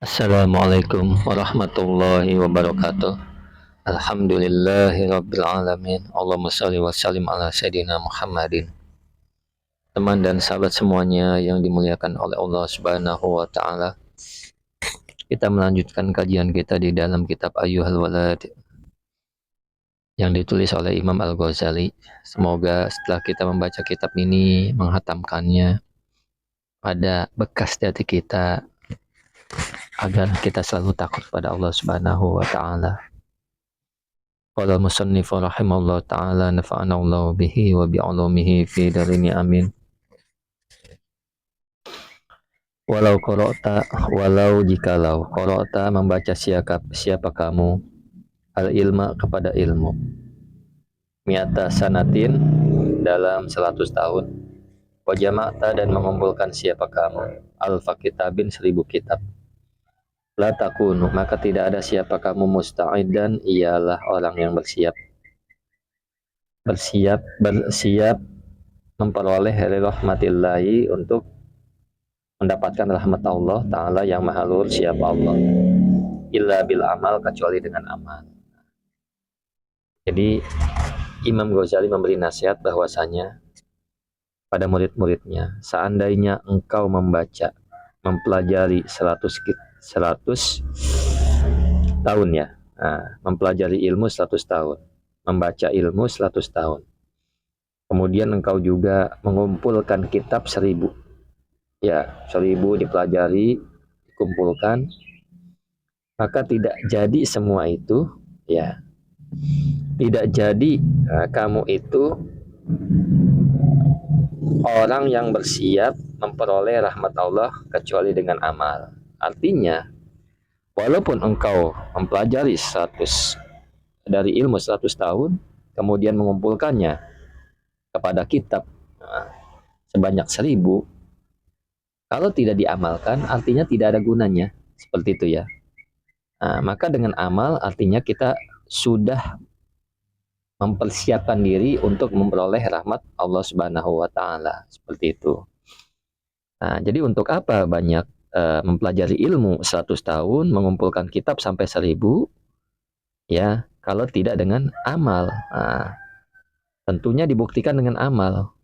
Assalamualaikum warahmatullahi wabarakatuh. Alhamdulillahi alamin. Allahumma shalli wa sallim ala sayyidina Muhammadin. Teman dan sahabat semuanya yang dimuliakan oleh Allah Subhanahu wa taala. Kita melanjutkan kajian kita di dalam kitab Ayyuhal Walad yang ditulis oleh Imam Al-Ghazali. Semoga setelah kita membaca kitab ini, menghatamkannya, ada bekas di hati kita agar kita selalu takut pada Allah Subhanahu wa taala. Qala musannif rahimahullah ta'ala nafa'ana Allah bihi wa bi'ulumihi fi darini amin. Walau jikalau qara'ta membaca siapa kamu al-ilma kepada ilmu mi'ata sanatin dalam 100 tahun wa jama'ta dan mengumpulkan siapa kamu alfa kitabin 1000 kitab la takunu maka tidak ada siapa kamu musta'idan ialah orang yang bersiap memperoleh rahmatillahi untuk mendapatkan rahmat Allah Ta'ala yang maha luhur siapa Allah illa bil amal kecuali dengan amal. Jadi Imam Ghazali memberi nasihat bahwasanya pada murid-muridnya, seandainya engkau mempelajari 100 tahun ya, mempelajari ilmu 100 tahun, membaca ilmu 100 tahun, kemudian engkau juga mengumpulkan kitab 1000 ya, 1000 dipelajari, dikumpulkan, maka tidak jadi semua itu ya, tidak jadi kamu itu orang yang bersiap memperoleh rahmat Allah kecuali dengan amal. Artinya walaupun engkau mempelajari 100 dari ilmu 100 tahun, kemudian mengumpulkannya kepada kitab sebanyak 1000, kalau tidak diamalkan, artinya tidak ada gunanya. Seperti itu ya. Maka dengan amal, artinya kita sudah mempersiapkan diri untuk memperoleh rahmat Allah Subhanahu wa Ta'ala. Seperti itu. Jadi untuk apa banyak mempelajari ilmu 100 tahun, mengumpulkan kitab sampai 1000, ya, kalau tidak dengan amal. Tentunya dibuktikan dengan amal.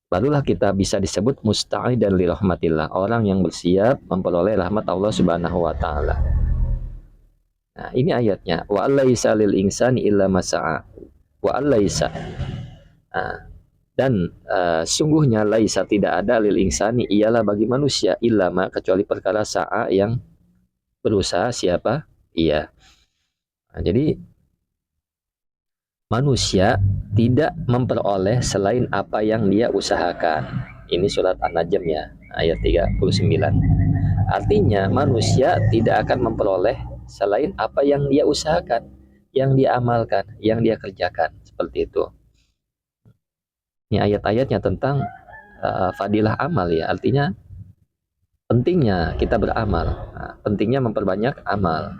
Barulah kita bisa disebut musta'idan li rahmatillah, orang yang bersiap memperoleh rahmat Allah Subhanahu wa taala. Nah, ini ayatnya, wa allaisa lil insani illa masa'a. Wa allaisa. Dan sungguhnya laisa tidak ada lil insani ialah bagi manusia illa ma kecuali perkara sa'a yang berusaha siapa? Ia. Jadi manusia tidak memperoleh selain apa yang dia usahakan. Ini surat An-Najm ya, ayat 39. Artinya manusia tidak akan memperoleh selain apa yang dia usahakan, yang dia amalkan, yang dia kerjakan. Seperti itu. Ini ayat-ayatnya tentang fadilah amal ya. Artinya pentingnya kita beramal, pentingnya memperbanyak amal.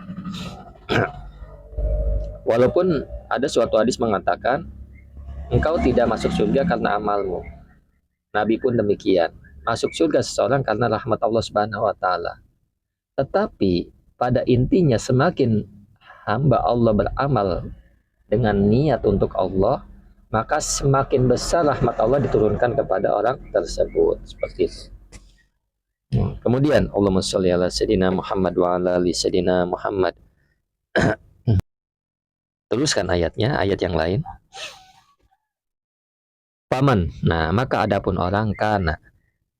Walaupun ada suatu hadis mengatakan engkau tidak masuk surga karena amalmu. Nabi pun demikian. Masuk surga seseorang karena rahmat Allah Subhanahu wa taala. Tetapi pada intinya semakin hamba Allah beramal dengan niat untuk Allah, maka semakin besar rahmat Allah diturunkan kepada orang tersebut. Seperti itu. Kemudian Allahumma sholli ala sayyidina Muhammad wa ala ali sayyidina Muhammad. Teruskan ayatnya, ayat yang lain. Paman, maka adapun orang kana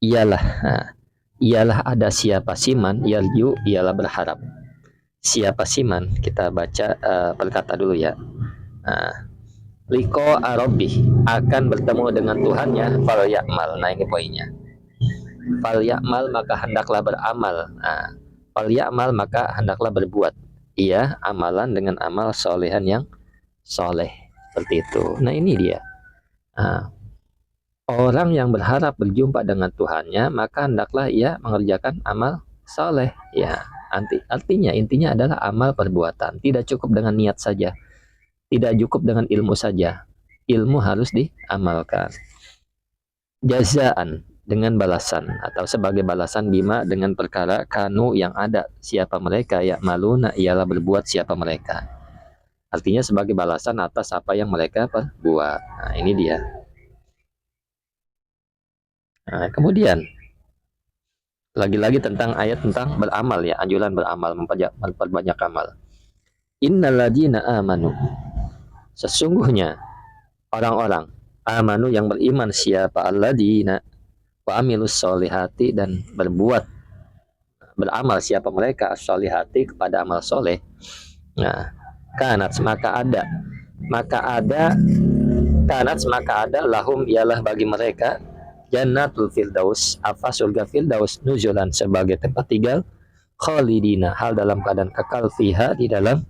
ialah ada siapa siman yarju ialah berharap. Siapa siman, kita baca perkata dulu ya. Liqa arabbih, akan bertemu dengan Tuhannya, fal ya'mal. Nah, ini poinnya. Fal ya'mal maka hendaklah beramal. Fal ya'mal maka hendaklah berbuat. Ia amalan dengan amal solehan yang soleh. Seperti itu. Nah, ini dia. Orang yang berharap berjumpa dengan Tuhannya, maka hendaklah ia mengerjakan amal soleh. Ya, artinya intinya adalah amal perbuatan. Tidak cukup dengan niat saja. Tidak cukup dengan ilmu saja. Ilmu harus diamalkan. Jazaan. dengan balasan atau sebagai balasan bima dengan perkara kanu yang ada siapa mereka ya maluna ialah berbuat siapa mereka. Artinya sebagai balasan atas apa yang mereka perbuat. Nah, ini dia. Nah, kemudian lagi-lagi tentang ayat tentang beramal ya, anjuran beramal, memperbanyak amal. Innalladzina amanu. Sesungguhnya orang-orang amanu yang beriman siapa alladzina wa amilus solihati dan beramal siapa mereka as-solihati kepada amal soleh. Nah, kanat maka ada lahum ialah bagi mereka jannatul firdaus apa surga firdaus nuzulan sebagai tempat tinggal khalidina hal dalam keadaan kekal fiha di dalam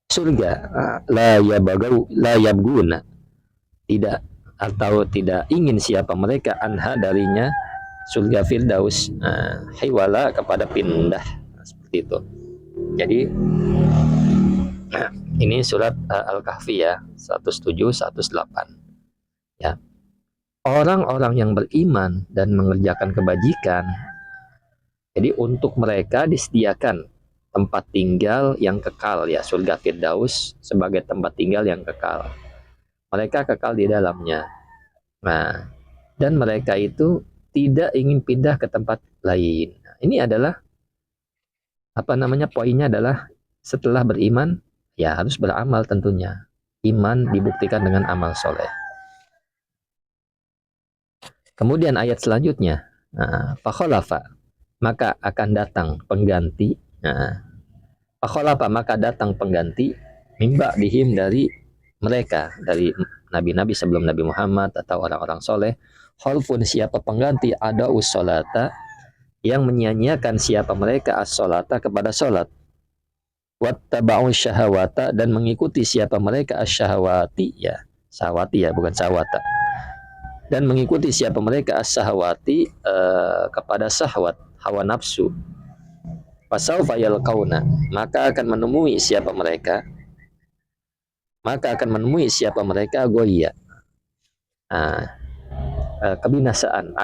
surga la yabguna tidak atau tidak ingin siapa mereka anha darinya surga firdaus hiwala kepada pindah seperti itu. Jadi ini surat Al-Kahfi ya 107 108 ya. Orang-orang yang beriman dan mengerjakan kebajikan, jadi untuk mereka disediakan tempat tinggal yang kekal ya, surga firdaus sebagai tempat tinggal yang kekal. Mereka kekal di dalamnya. Nah, dan mereka itu tidak ingin pindah ke tempat lain. Nah, ini adalah poinnya adalah setelah beriman ya harus beramal tentunya. Iman dibuktikan dengan amal soleh. Kemudian ayat selanjutnya, fakholafa maka akan datang pengganti. Fakholafa maka datang pengganti mimba dihim dari mereka, dari nabi-nabi sebelum Nabi Muhammad atau orang-orang soleh. Khalfun siapa pengganti ada ussolata yang menyia-nyiakan siapa mereka as-solata kepada solat. Wattaba'u syahawata dan mengikuti siapa mereka as-syahawati ya, sahwati ya bukan sahwata. Dan mengikuti siapa mereka as-sahawati kepada sahwat hawa nafsu. Fasaufa yalqauna maka akan menemui siapa mereka goya. Kebinasaan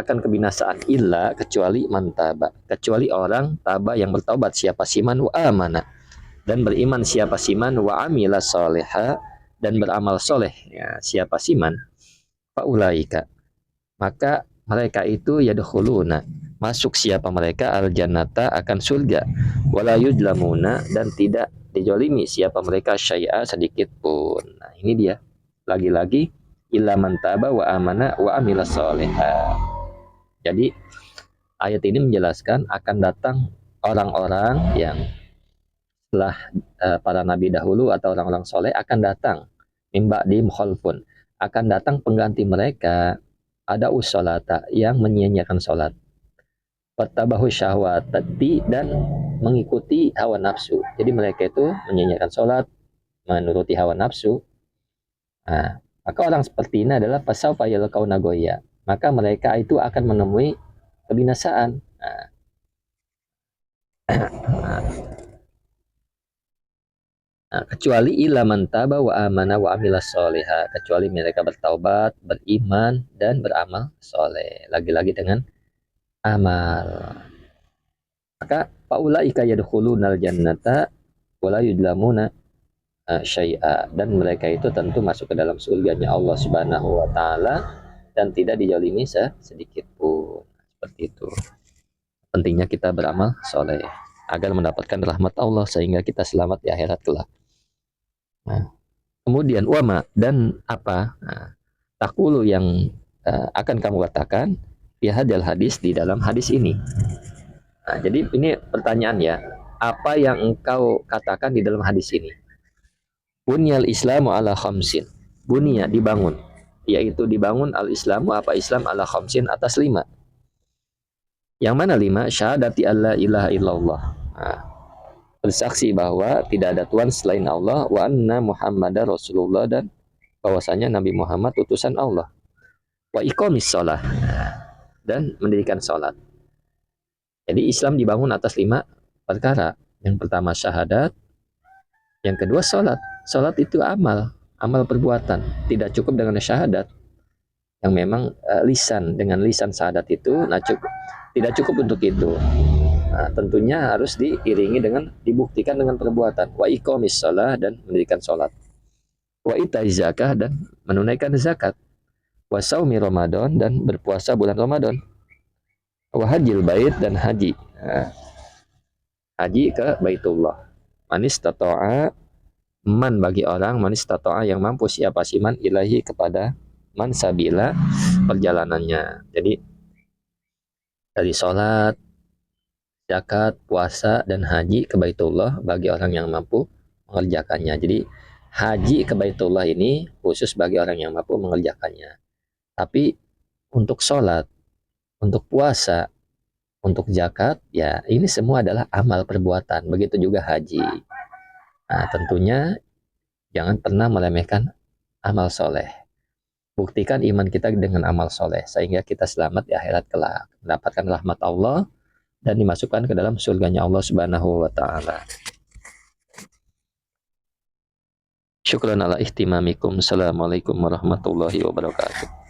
illa kecuali mantaba, kecuali orang taba yang bertaubat siapa siman wa amana dan beriman siapa siman wa amila soleha dan beramal soleh ya, siapa siman faulaika maka mereka itu yadkhuluna masuk siapa mereka al jannata akan surga wala yudlamuna dan tidak dijolimi siapa mereka syai'a sedikit pun. Nah, ini dia lagi-lagi illa man taba wa amana wa amila soleha. Jadi ayat ini menjelaskan akan datang orang-orang yang setelah para nabi dahulu atau orang-orang soleh akan datang mimba di mukhalfun akan datang pengganti mereka ada usolata yang menyia-nyiakan solat wattabahu syahwatati dan mengikuti hawa nafsu. Jadi mereka itu menyia-nyiakan solat menuruti hawa nafsu. Nah, maka orang seperti ini adalah fasaufa yalqauna goya maka mereka itu akan menemui kebinasaan. Kecuali illa man taba wa amana wa amila soleha, kecuali mereka bertaubat, beriman dan beramal soleh, lagi-lagi dengan amal. Maka faulaika yadkhulunal jannata wala yudlamuna syai'a dan mereka itu tentu masuk ke dalam surganya Allah Subhanahu wa taala dan tidak dijolimi sedikit pun. Seperti itu. Pentingnya kita beramal soleh agar mendapatkan rahmat Allah sehingga kita selamat di akhirat kelak. Nah, kemudian wama dan apa takulu yang akan kamu katakan di hadal hadis di dalam hadis ini. Nah, jadi ini pertanyaan ya, apa yang engkau katakan di dalam hadis ini? Bunyal Islamu ala khamsin. Bunya dibangun, yaitu dibangun al-Islamu apa Islam ala khamsin atas 5. Yang mana 5? Syahadati alla ilaha illallah. Nah, bersaksi bahwa tidak ada Tuhan selain Allah wa anna Muhammadar Rasulullah dan bahwasanya Nabi Muhammad utusan Allah. Wa iqamis shalah dan mendirikan salat. Jadi Islam dibangun atas 5 perkara. Yang pertama syahadat, yang kedua salat. Salat itu amal perbuatan. Tidak cukup dengan syahadat. yang memang lisan, dengan lisan syahadat itu tidak cukup untuk itu. Nah, tentunya harus diiringi dengan, dibuktikan dengan perbuatan. Wa iqamis shalah, dan mendirikan sholat. Wa itaiz zakah, dan menunaikan zakat. Wa saumi Ramadan, dan berpuasa bulan Ramadan. Wa hajjil bait, dan haji. Nah, haji ke Baitullah. Manis tato'a, man bagi orang, manis tato'a yang mampu, siapa sih man, ilahi kepada man sabila perjalanannya. Jadi dari sholat, zakat, puasa, dan haji ke Baitullah bagi orang yang mampu mengerjakannya. Jadi haji ke Baitullah ini khusus bagi orang yang mampu mengerjakannya. Tapi untuk sholat, untuk puasa, untuk zakat, ya ini semua adalah amal perbuatan. Begitu juga haji. Nah, tentunya jangan pernah meremehkan amal soleh. Buktikan iman kita dengan amal soleh, sehingga kita selamat di akhirat kelak, mendapatkan rahmat Allah dan dimasukkan ke dalam surganya Allah Subhanahu wa taala. Syukran ala ihtimamikum. Assalamualaikum warahmatullahi wabarakatuh.